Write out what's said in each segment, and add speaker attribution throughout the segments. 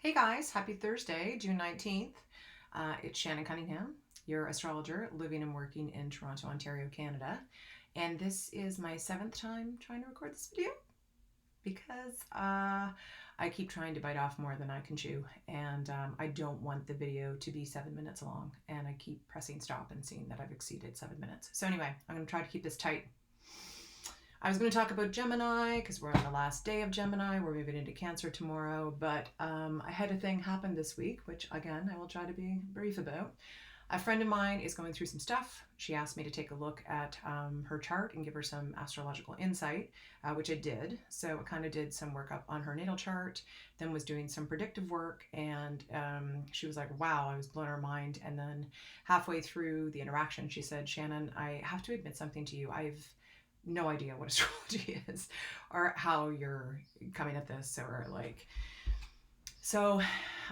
Speaker 1: Hey guys, happy Thursday, June 19th. It's Shannon Cunningham, your astrologer living and working in Toronto, Ontario, Canada. And this is my 7th time trying to record this video because I keep trying to bite off more than I can chew. And I don't want the video to be 7 minutes long. And I keep pressing stop and seeing that I've exceeded 7 minutes. So anyway, I'm going to try to keep this tight. I was going to talk about Gemini because we're on the last day of Gemini. We're moving into Cancer tomorrow, but I had a thing happen this week, which again, I will try to be brief about. A friend of mine is going through some stuff. She asked me to take a look at her chart and give her some astrological insight, which I did. So I kind of did some work up on her natal chart, then was doing some predictive work, and she was like, wow, I was blown her mind. And then halfway through the interaction, she said, Shannon, I have to admit something to you. I've no idea what astrology is or how you're coming at this, or like, so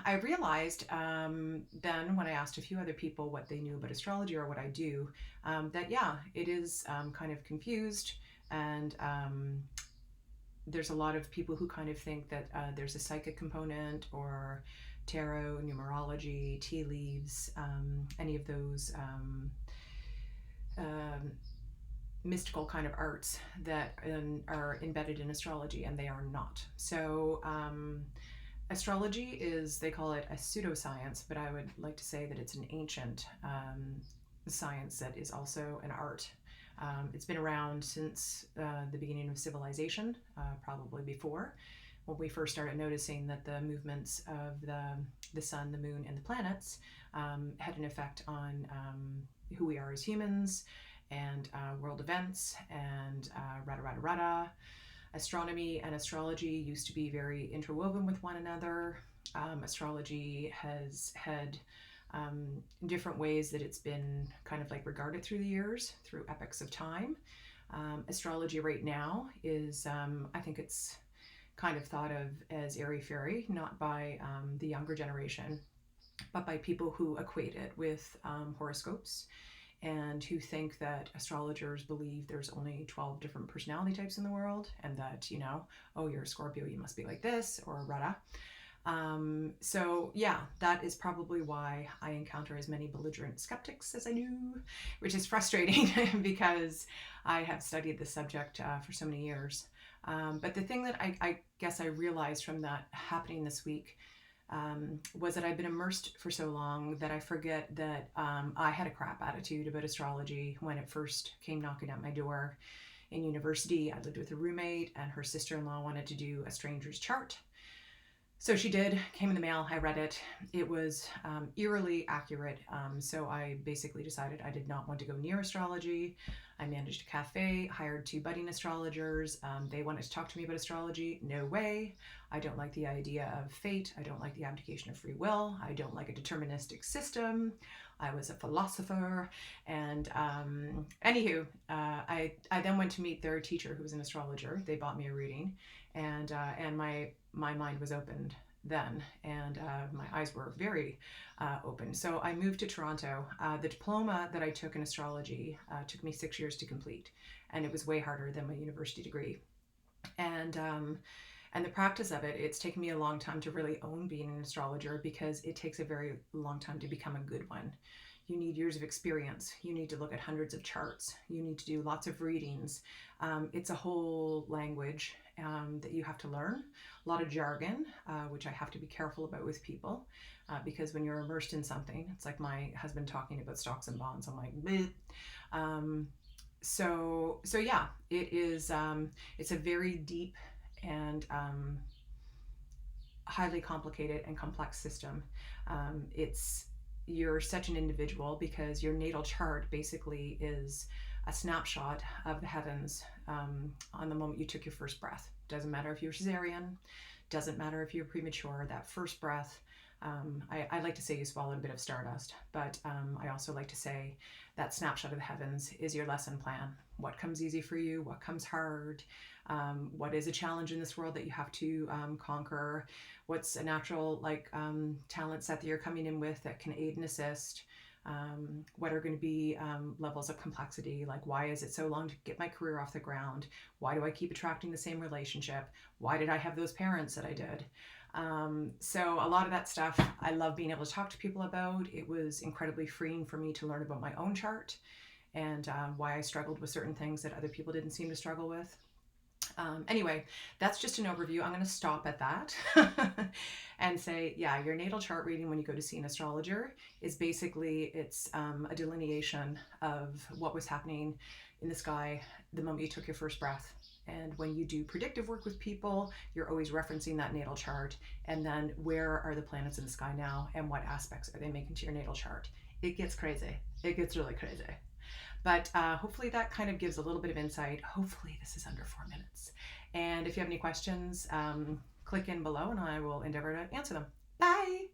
Speaker 1: I realized then when I asked a few other people what they knew about astrology or what I do, that yeah, it is kind of confused, and there's a lot of people who kind of think that there's a psychic component, or tarot, numerology, tea leaves, any of those mystical kind of arts that are embedded in astrology, and they are not. So astrology is, they call it a pseudoscience, but I would like to say that it's an ancient science that is also an art. It's been around since the beginning of civilization, probably before, when we first started noticing that the movements of the sun, the moon, and the planets had an effect on who we are as humans, and world events, and rada. Astronomy and astrology used to be very interwoven with one another. Astrology has had different ways that it's been kind of like regarded through the years, through epochs of time. Astrology right now is, I think it's kind of thought of as airy-fairy, not by the younger generation, but by people who equate it with horoscopes, and who think that astrologers believe there's only 12 different personality types in the world, and that, you know, oh, you're a Scorpio, you must be like this, or rada. So yeah, that is probably why I encounter as many belligerent skeptics as I do, which is frustrating because I have studied this subject for so many years. But the thing that I guess I realized from that happening this week was that I've been immersed for so long that I forget that I had a crap attitude about astrology when it first came knocking at my door in university. I lived with a roommate, and her sister-in-law wanted to do a stranger's chart. So she did, came in the mail, I read it. It was eerily accurate. So I basically decided I did not want to go near astrology. I managed a cafe, hired 2 budding astrologers. They wanted to talk to me about astrology. No way. I don't like the idea of fate. I don't like the abdication of free will. I don't like a deterministic system. I was a philosopher. And anywho, I then went to meet their teacher, who was an astrologer. They bought me a reading, and my mind was opened then, and my eyes were very open. So I moved to Toronto. The diploma that I took in astrology took me 6 years to complete, and it was way harder than my university degree. And the practice of it, it's taken me a long time to really own being an astrologer, because it takes a very long time to become a good one. You need years of experience. You need to look at hundreds of charts. You need to do lots of readings. It's a whole language that you have to learn. A lot of jargon, which I have to be careful about with people, because when you're immersed in something, it's like my husband talking about stocks and bonds. I'm like, bleh. So yeah, it is. It's a very deep and highly complicated and complex system. You're such an individual, because your natal chart basically is a snapshot of the heavens on the moment you took your first breath. Doesn't matter if you're cesarean, doesn't matter if you're premature, that first breath. I like to say you swallowed a bit of stardust, but I also like to say that snapshot of the heavens is your lesson plan. What comes easy for you? What comes hard? What is a challenge in this world that you have to conquer? What's a natural talent set that you're coming in with that can aid and assist? What are going to be levels of complexity, like why is it so long to get my career off the ground? Why do I keep attracting the same relationship? Why did I have those parents that I did? So a lot of that stuff I love being able to talk to people about. It was incredibly freeing for me to learn about my own chart and why I struggled with certain things that other people didn't seem to struggle with. Anyway, that's just an overview. I'm going to stop at that and say, yeah, your natal chart reading when you go to see an astrologer is basically it's a delineation of what was happening in the sky the moment you took your first breath. And when you do predictive work with people, you're always referencing that natal chart. And then where are the planets in the sky now and what aspects are they making to your natal chart? It gets crazy. It gets really crazy. But hopefully that kind of gives a little bit of insight. Hopefully this is under 4 minutes. And if you have any questions, click in below and I will endeavor to answer them. Bye!